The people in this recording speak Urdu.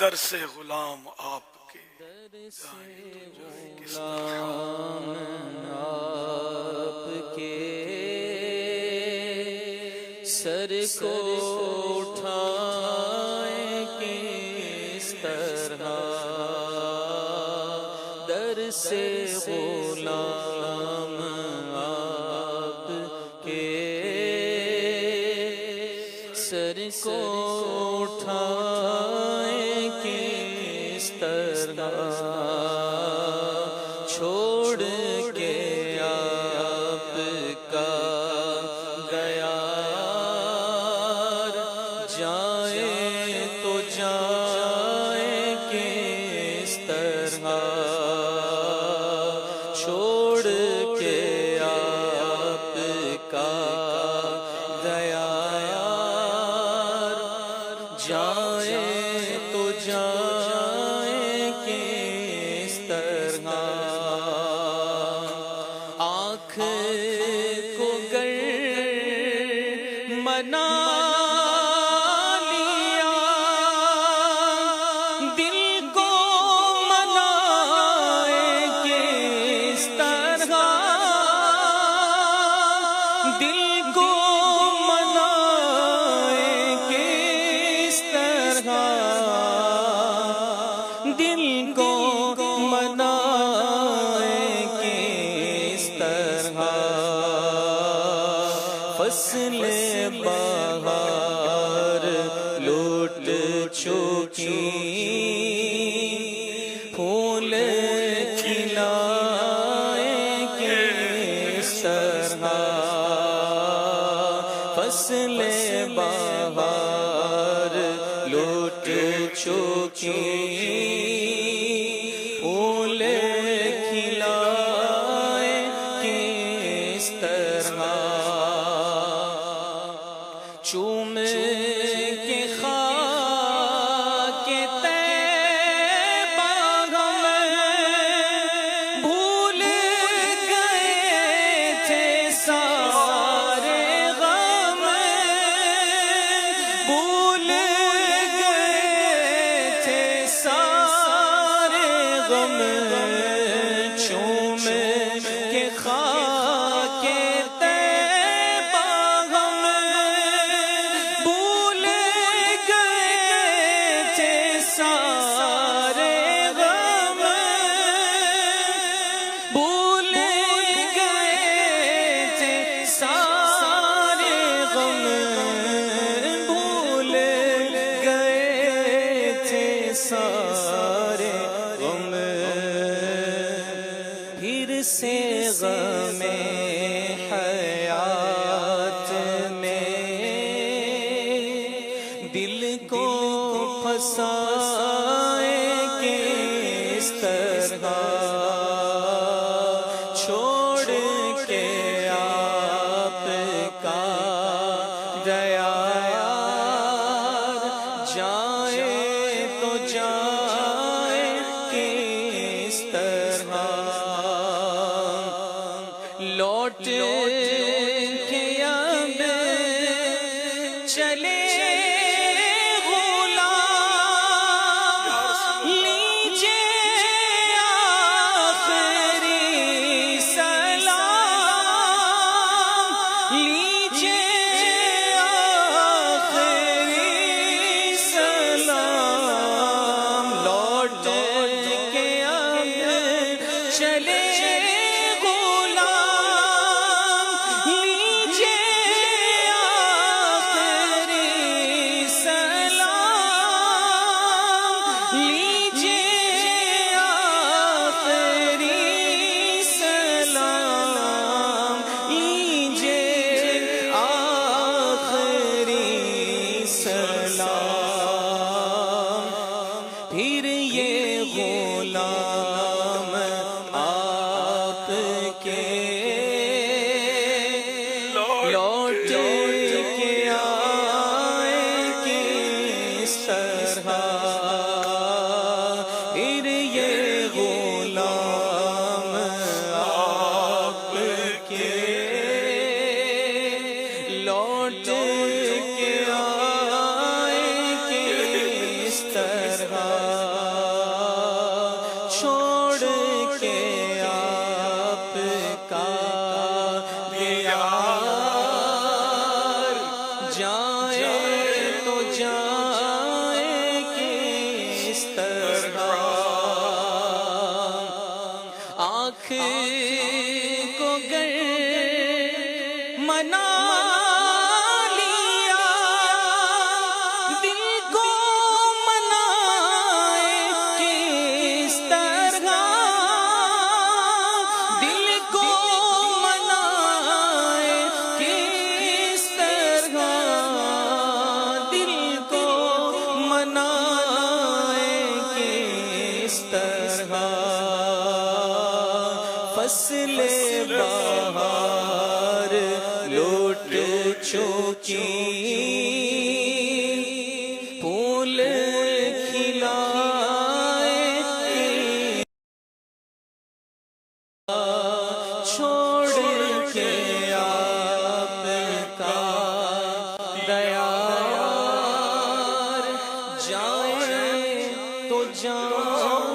در سے غلام آپ کے غلام آپ کے سر کو اٹھائیں کس طرح در سے غلام آپ کے سر کو اٹھائیں کس طرح چھوڑ کے آپ کا گیا جائے تو جائے کس طرح چھوڑ کے آپ کا گیا جائے تو جائے کس طرح آنکھ کو گر منا لیا دل کو منائے کس طرح دل کو دل کو منائے کس طرح فصل بہار لوٹ چکی پھول کھلائے کس طرح فصل بہار لوٹ چکی پھول کھلائے کس طرح چوم کے خاک طیبہ میں بھول گئے تھے سارے غم بھول چوم کے خاک طیبہ میں بھول گئے تھے سارے غم بھول گئے تھے سارے غم بھول گئے تھے سارے غم پھر سے غم حیات میں دل کو پھنسائے کس طرح چھوڑ کے آپ کا گیا جائے تو جائے کس طرح لوٹ کے اب چلے غلام لیجیے آخری سلام لیجیے آخری سلام لوٹ کے اب چلے پھر یہ غلام آپ کے لوٹ کے آئے کس طرح پھر یہ غلام آپ کے لوٹ کے آئے کس طرح کی پھول کھلائے چھوڑ کے آپ کا دیار جائے تو جان